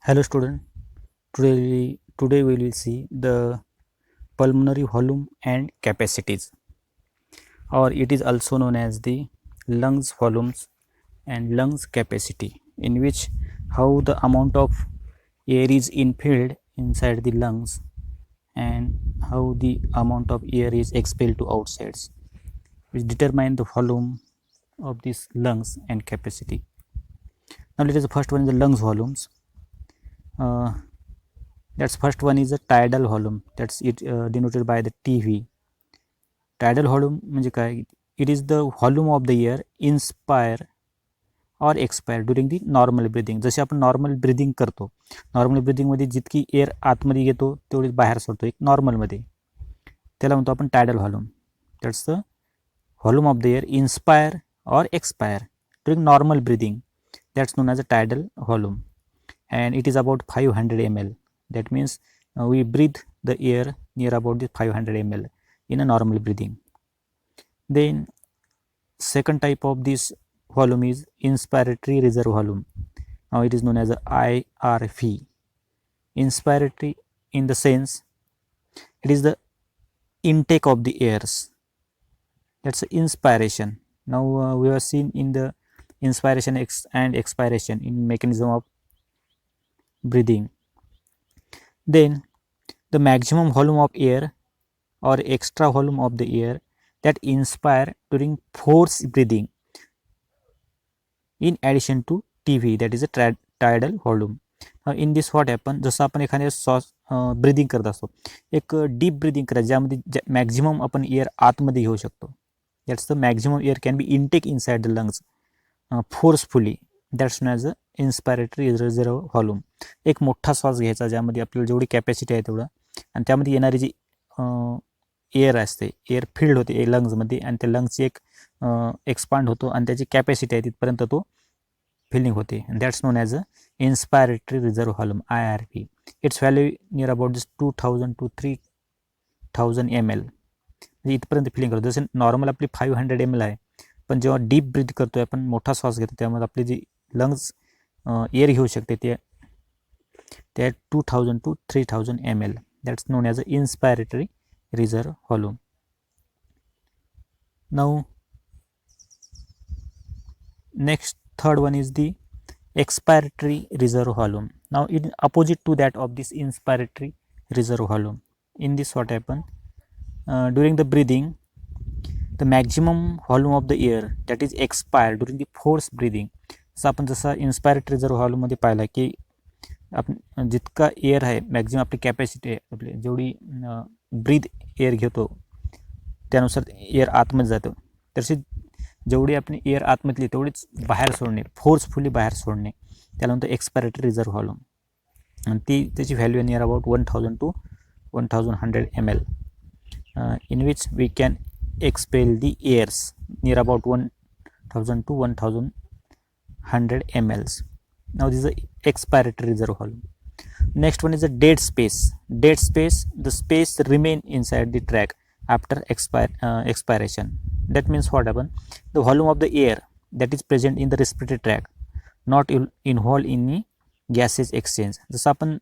Hello student, today we will see the pulmonary volume and capacities, or it is also known as the lungs volumes and lungs capacity, in which how the amount of air is infilled inside the lungs and how the amount of air is expelled to outsides, which determine the volume of these lungs and capacity. Now let us first one is the lungs volumes. That's first one is a tidal volume, that's it denoted by the TV. Tidal volume म्हणजे काय? It is the volume of the air inspire or expire during the normal breathing. जसे आपण normal breathing करतो, normal ब्रिदिंगमध्ये जितकी air आतमध्ये येतो तेवढीच बाहेर सोडतो एक नॉर्मलमध्ये, त्याला म्हणतो आपण tidal volume. That's the volume of the air inspire और expire during normal breathing. That's known as a tidal volume, and it is about 500 ml. That means we breathe the air near about the 500 ml in a normal breathing. Then second type of this volume is inspiratory reserve volume. Now it is known as a IRV. Inspiratory in the sense it is the intake of the airs. That's inspiration. Now we have seen in the inspiration and expiration in mechanism of breathing. Then the maximum volume of air or extra volume of the air that inspire during forced breathing in addition to TV, that is a tidal volume. In this what happen, जसं आपण एखाद्या श्वास breathing करत असतो, एक deep breathing करा ज्यामध्ये maximum आपण एअर आतमध्ये घेऊ शकतो. That's the maximum air can be intake inside the lungs forcefully. That's known as a inspiratory reserve volume. एक मोठा श्वास घ्यायचा ज्यामध्ये आपल्याला जेवढी कॅपॅसिटी आहे तेवढं, आणि त्यामध्ये येणारी जी एअर असते, एअर फिल्ड होते लंग्समध्ये, आणि त्या लंग्सची एक एक्सपांड होतो आणि त्याची कॅपॅसिटी आहे तिथपर्यंत तो फिलिंग होते. That's known as a inspiratory reserve volume IRV. Its value near about this 2000 to 3000 ml. म्हणजे इथपर्यंत फिलिंग करतो. जसं नॉर्मल आपली 500 ml आहे, पण जेव्हा डीप ब्रीथ करतोय आपण, मोठा श्वास घेतो, त्यामुळे आपली जी लंग्स एअर घेऊ शकते ते 2000 to 3000 ml. That's known as a inspiratory reserve volume. Now next third one is the expiratory reserve volume. Now in opposite to that of this inspiratory reserve volume, in this what happen, during the breathing the maximum volume of the air that is expired during the forced breathing. जसं आपण इन्स्पायरेटरी reserve volume मध्ये पाहिला की आपण जितका air आहे maximum आपली capacity आहे, आपली जेवढी ब्रीथ एअर घेतो त्यानुसार एअर आतमध्ये जातं, तशी जेवढी आपण एअर आतमधली तेवढीच बाहेर सोडणे, फोर्सफुली बाहेर सोडणे, त्याला म्हणतो एक्सपायरेटरी रिझर्व व्हॉल्यूम. आणि त्याची value near about 1000 to 1100 ml, in which we can expel the airs near about 1000 to 1100 ml. Now this is the expiratory reserve volume. Next one is the dead space. Dead space, the space remain inside the tract after expiration. That means what happen, the volume of the air that is present in the respiratory tract not involved in the gases exchange. जसं आपण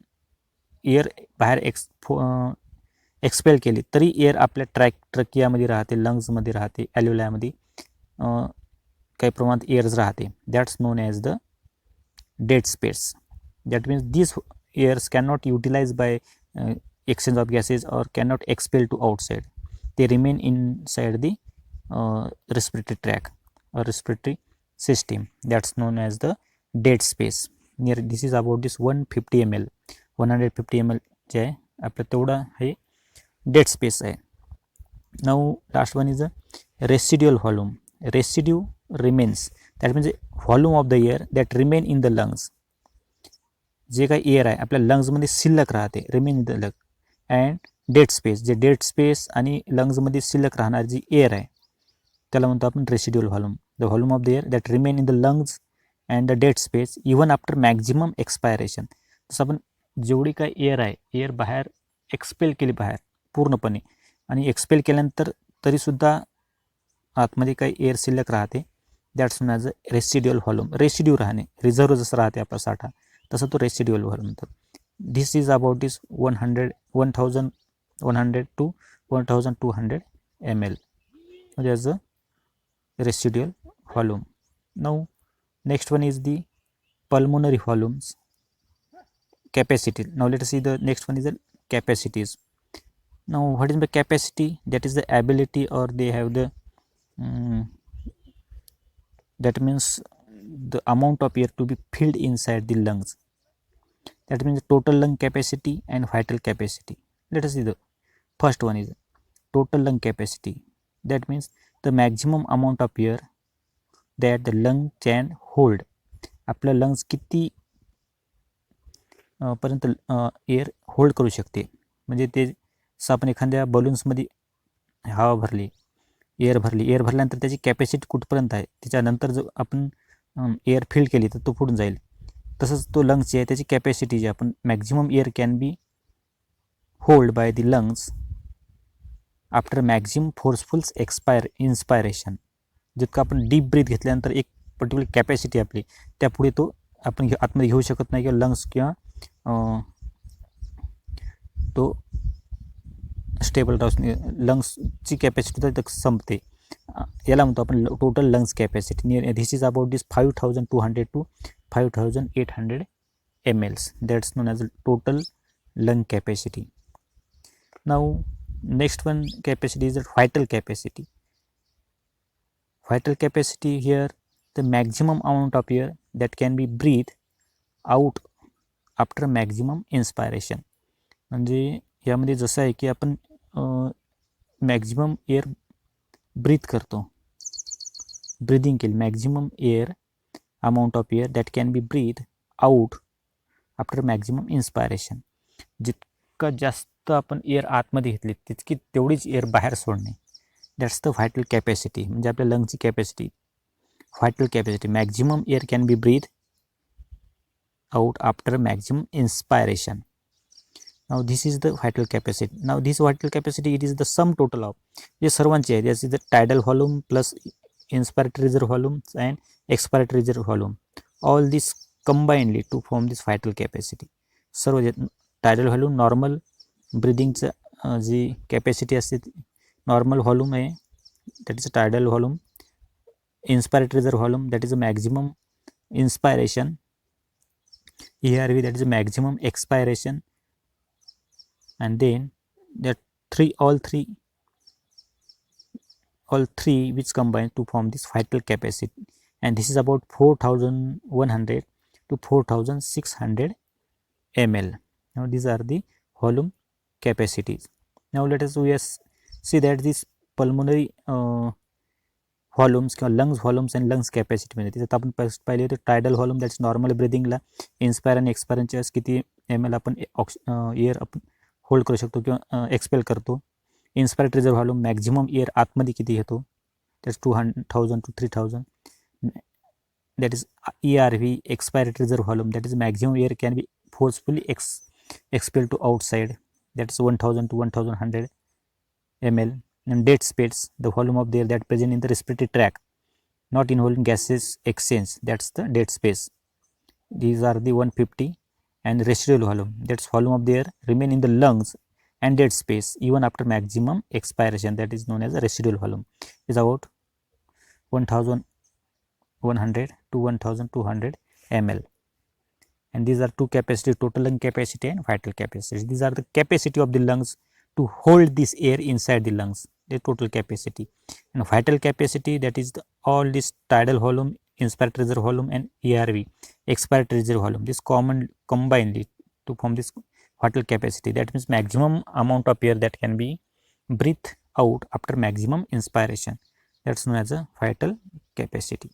air बाहेर expel केली तरी air आपल्या ट्रकियामध्ये राहते, लंग्समध्ये राहते, ॲल्व्होलायमध्ये काही प्रमाणात एअर्स राहते. That's known as the dead space. That means these airs cannot utilize by exchange of gases or cannot expel to outside. They remain inside the respiratory tract or respiratory system. That's known as the dead space. This is about this 150 ml. 150 ml जे आहे आपलं तेवढं हे dead space आहे. Now last one is a residual volume. Residue remains, that means volume of the air that remain in the lungs. जे काही air आहे आपल्या लंग्समध्ये शिल्लक राहते, remain in the lung, and dead space, जे डेड स्पेस आणि लंग्समध्ये शिल्लक राहणारी जी एअर आहे त्याला म्हणतो आपण residual volume. The volume of the air that remain in the lungs and the dead space even after maximum expiration. जसं आपण जेवढी काही एअर आहे, एअर बाहेर एक्सपेल केली बाहेर पूर्णपणे, आणि एक्सपेल केल्यानंतर तरीसुद्धा आतमध्ये काही एअर शिल्लक राहते, that's known as a residual volume. Residue Rahane, reserve जसं राहते आपला साठा, तसं तो रेसिड्युअल व्हॉल्यूम म्हणतात. This is about this 1100 to 1200 ml as a residual volume. Now next one is the pulmonary volumes capacity. Now let us see the next one is the capacities. Now what is the capacity? That is the ability, or they have the that means the amount of air to be filled inside the lungs. That means total lung capacity and vital capacity. Let us see the first one is total lung capacity. That means the maximum amount of air that the lung can hold. आपलं lungs किती पर्यंत air hold करू शकते. म्हणजे ते आपण एखाद्या बलून्समध्ये हवा भरली, एअर भरल्यानंतर त्याची कॅपॅसिटी कुठपर्यंत आहे, त्याच्यानंतर जर आपण एअर फिल केली तर तो फुटून जाईल. तसंच तो लंग्सची आहे त्याची कॅपॅसिटी जी आपण maximum air can B hold by the lungs after maximum forceful inspiration. जितकं आपण डीप ब्रीथ घेतल्यानंतर एक पर्टिक्युलर कॅपॅसिटी आपली त्यापुढे तो आपण आतमध्ये घेऊ शकत नाही, किंवा लंग्स किंवा तो स्टेबल राहू, लंग्सची कॅपॅसिटी तर संपते. याला म्हणतो आपण total lungs capacity. This is about this 5200 to 5800 ml. That's known as total lung capacity. Now next one capacity is the vital capacity. Vital capacity, here the maximum amount of air that can be breathed out after maximum inspiration. म्हणजे यामध्ये जसं आहे की आपण maximum air breathe करतो, breathing केली, maximum air amount of air that can be breathe out after maximum inspiration. जितकं जास्त आपण एअर आतमध्ये घेतली तितकी तेवढीच एअर बाहेर सोडणे. That's the vital capacity. म्हणजे आपल्या लंग्सची capacity, vital capacity. Maximum air can be breathe out after maximum inspiration. Now this is the vital capacity. Now this vital capacity, it is the sum total of जे सर्वांचे आहे. this is the tidal volume plus inspiratory reserve volume and expiratory reserve volume, all this combinedly to form this vital capacity. सर्व जे tidal volume normal ब्रिदिंगचं जी capacity असते normal volume आहे, that is a tidal volume. inspiratory reserve volume, that is a maximum inspiration. ERV, that is a maximum expiration. And then that all three which combine to form this vital capacity, and this is about 4100 to 4600 ml. Now these are the volume capacities. Now let us see that this pulmonary volumes किंवा lungs volumes आणि lungs कॅपॅसिटीमध्ये त्याच्यात आपण first पाहिले होते tidal volume, that's normal ब्रिदिंगला inspire आणि एक्सपायरच्या वेळेस किती ml आपण एअर आपण होल्ड करू शकतो किंवा एक्सपेल करतो. Inspiratory reserve volume maximum air आतमध्ये किती घेतो, that's 2000 to 3000. That is ERV, expiratory reserve volume, that is maximum air can be forcefully expel to outside, that is 1000 to 1100 ml. And dead space, the volume of the air that present in the respiratory tract not involving gases exchange, that's the dead space. These are the 150. And residual volume, that's volume of the air remain in the lungs and dead space even after maximum expiration, that is known as the residual volume, is about 1100 to 1200 ml. And these are two capacity, total lung capacity and vital capacity. These are the capacity of the lungs to hold this air inside the lungs, the total capacity. And vital capacity, that is all this tidal volume, inspiratory reserve volume and ERV, expiratory reserve volume, this combined to form this vital capacity. That means maximum amount of air that can be breathed out after maximum inspiration, that's known as a vital capacity.